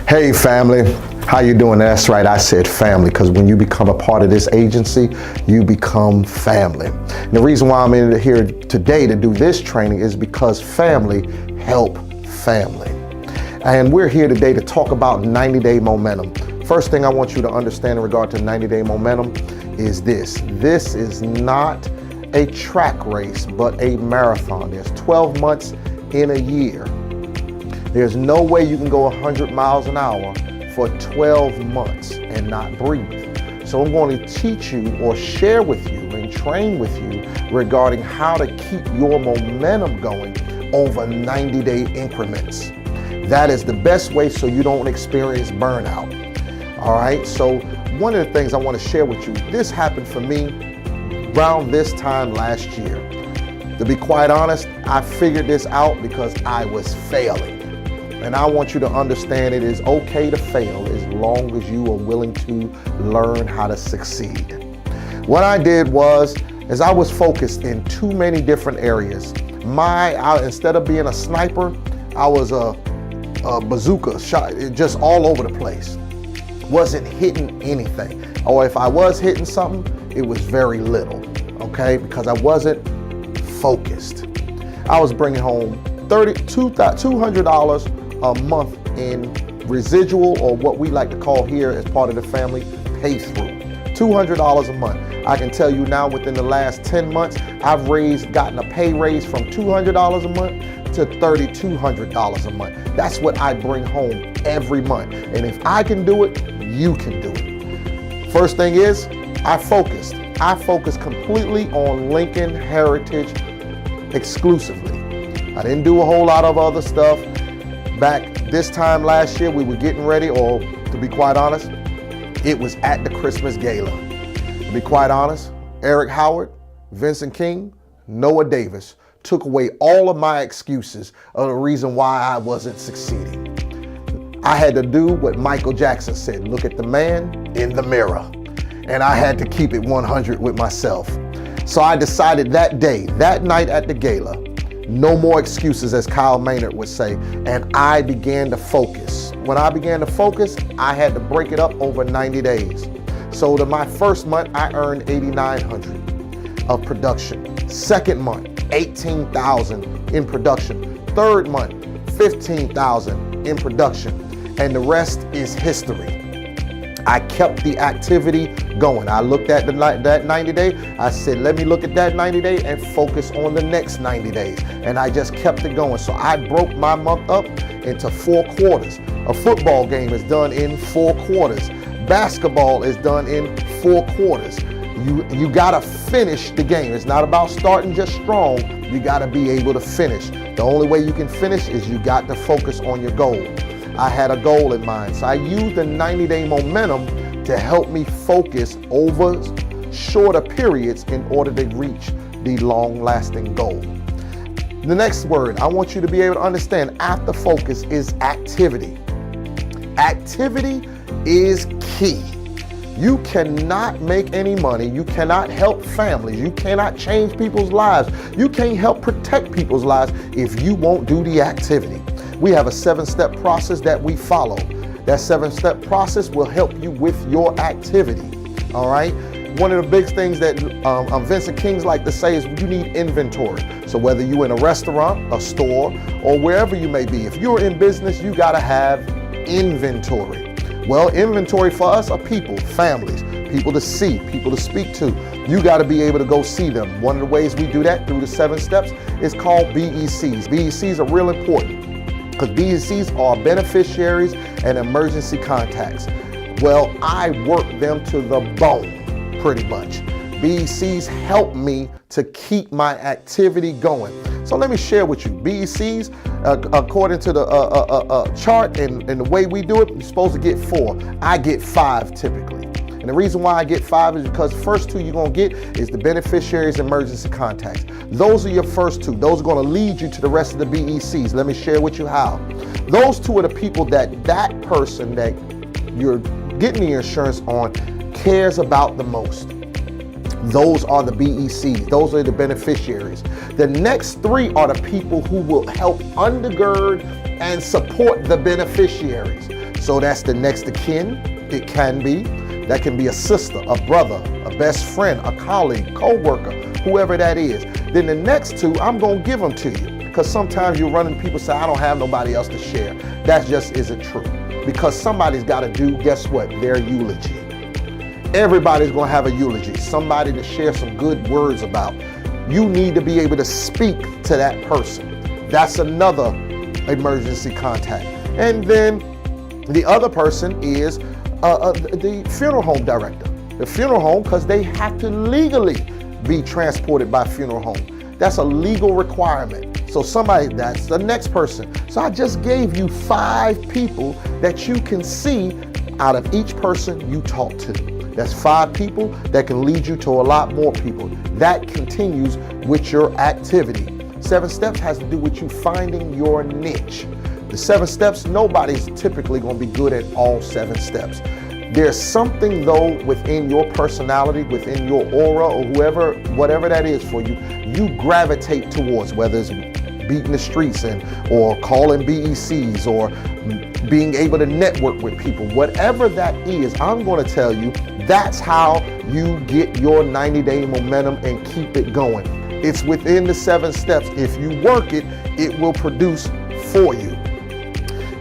Hey family, how you doing? That's right, I said family, because when you become a part of this agency, you become family. And the reason why I'm in here today to do this training is because family help family. And we're here today to talk about 90-day momentum. First thing I want you to understand in regard to 90-day momentum is this. This is not a track race, but a marathon. There's 12 months in a year. There's no way you can go 100 miles an hour for 12 months and not breathe. So I'm going to teach you or share with you and train with you regarding how to keep your momentum going over 90-day increments. That is the best way so you don't experience burnout. All right, so one of the things I want to share with you, this happened for me around this time last year. To be quite honest, I figured this out because I was failing. And I want you to understand it is okay to fail as long as you are willing to learn how to succeed. What I did was, as I was focused in too many different areas, instead of being a sniper, I was a bazooka shot, just all over the place. Wasn't hitting anything. Or if I was hitting something, it was very little, okay? Because I wasn't focused. I was bringing home $200 a month in residual, or what we like to call here as part of the family, pay through. $200 a month. I can tell you now within the last 10 months, I've gotten a pay raise from $200 a month to $3,200 a month. That's what I bring home every month. And if I can do it, you can do it. First thing is, I focused. I focused completely on Lincoln Heritage exclusively. I didn't do a whole lot of other stuff. Back this time last year, we were getting ready, or to be quite honest, it was at the Christmas Gala. To be quite honest, Eric Howard, Vincent King, Noah Davis took away all of my excuses of the reason why I wasn't succeeding. I had to do what Michael Jackson said, look at the man in the mirror. And I had to keep it 100 with myself. So I decided that day, that night at the gala, no more excuses, as Kyle Maynard would say, and I began to focus. When I began to focus, I had to break it up over 90 days. So to my first month, I earned $8,900 of production. Second month, $18,000 in production. Third month, $15,000 in production. And the rest is history. I kept the activity going. I looked at that 90 day. I said, let me look at that 90 day and focus on the next 90 days. And I just kept it going. So I broke my month up into 4 quarters. A football game is done in 4 quarters. Basketball is done in 4 quarters. You gotta finish the game. It's not about starting just strong. You gotta be able to finish. The only way you can finish is you got to focus on your goal. I had a goal in mind. So I used the 90-day momentum to help me focus over shorter periods in order to reach the long-lasting goal. The next word I want you to be able to understand after focus is activity. Activity is key. You cannot make any money. You cannot help families. You cannot change people's lives. You can't help protect people's lives if you won't do the activity. We have a 7-step process that we follow. That 7-step process will help you with your activity, all right? One of the big things that Vincent Kings like to say is you need inventory. So whether you're in a restaurant, a store, or wherever you may be, if you're in business, you gotta have inventory. Well, inventory for us are people, families, people to see, people to speak to. You gotta be able to go see them. One of the ways we do that through the 7 steps is called BECs. BECs are real important, because BECs are beneficiaries and emergency contacts. Well, I work them to the bone, pretty much. BECs help me to keep my activity going. So let me share with you, BECs, according to the chart and the way we do it, you're supposed to get 4. I get 5 typically. And the reason why I get 5 is because first 2 you're gonna get is the beneficiaries and emergency contacts. Those are your first 2. Those are gonna lead you to the rest of the BECs. Let me share with you how. Those 2 are the people that person that you're getting the insurance on cares about the most. Those are the BECs. Those are the beneficiaries. The next 3 are the people who will help undergird and support the beneficiaries. So that's the next of kin. It can be. That can be a sister, a brother, a best friend, a colleague, co-worker, whoever that is. Then the next two, I'm going to give them to you. Because sometimes you run into people say, I don't have nobody else to share. That just isn't true. Because somebody's got to do, guess what? Their eulogy. Everybody's going to have a eulogy. Somebody to share some good words about. You need to be able to speak to that person. That's another emergency contact. And then the other person is the funeral home director. The funeral home, because they have to legally be transported by funeral home. That's a legal requirement. So that's the next person. So I just gave you 5 people that you can see out of each person you talk to. That's 5 people that can lead you to a lot more people. That continues with your activity. 7 steps has to do with you finding your niche. The 7 steps, nobody's typically going to be good at all 7 steps. There's something though within your personality, within your aura or whatever that is for you, you gravitate towards, whether it's beating the streets or calling BECs or being able to network with people. Whatever that is, I'm going to tell you, that's how you get your 90-day momentum and keep it going. It's within the 7 steps. If you work it, it will produce for you.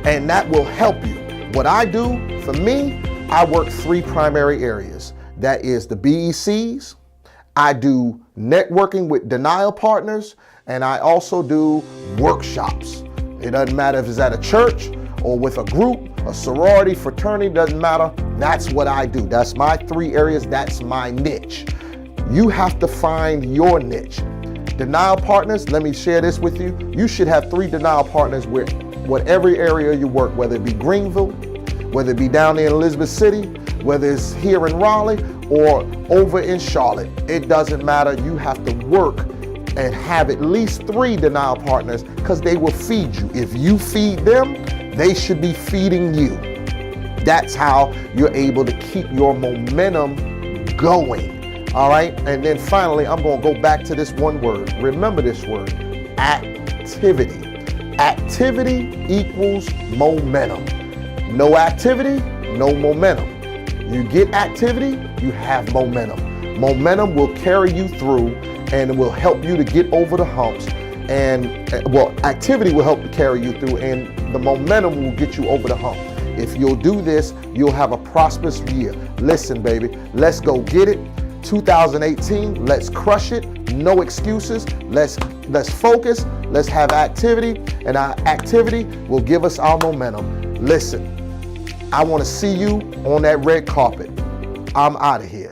And that will help you. What I do, for me, I work 3 primary areas. That is the BECs. I do networking with denial partners, and I also do workshops. It doesn't matter if it's at a church or with a group, a sorority, fraternity, doesn't matter. That's what I do. That's my 3 areas. That's my niche. You have to find your niche. Denial partners, let me share this with you. You should have 3 denial partners with whatever area you work, whether it be Greenville, whether it be down there in Elizabeth City, whether it's here in Raleigh or over in Charlotte. It doesn't matter. You have to work and have at least 3 denial partners because they will feed you. If you feed them, they should be feeding you. That's how you're able to keep your momentum going. All right. And then finally, I'm going to go back to this one word. Remember this word, activity. Activity equals momentum. No activity, no momentum. You get activity, you have momentum. Momentum will carry you through and it will help you to get over the humps. And activity will help to carry you through and the momentum will get you over the hump. If you'll do this, you'll have a prosperous year. Listen, baby, let's go get it. 2018, let's crush it. No excuses. Let's focus. Let's have activity, and our activity will give us our momentum. Listen, I want to see you on that red carpet. I'm out of here.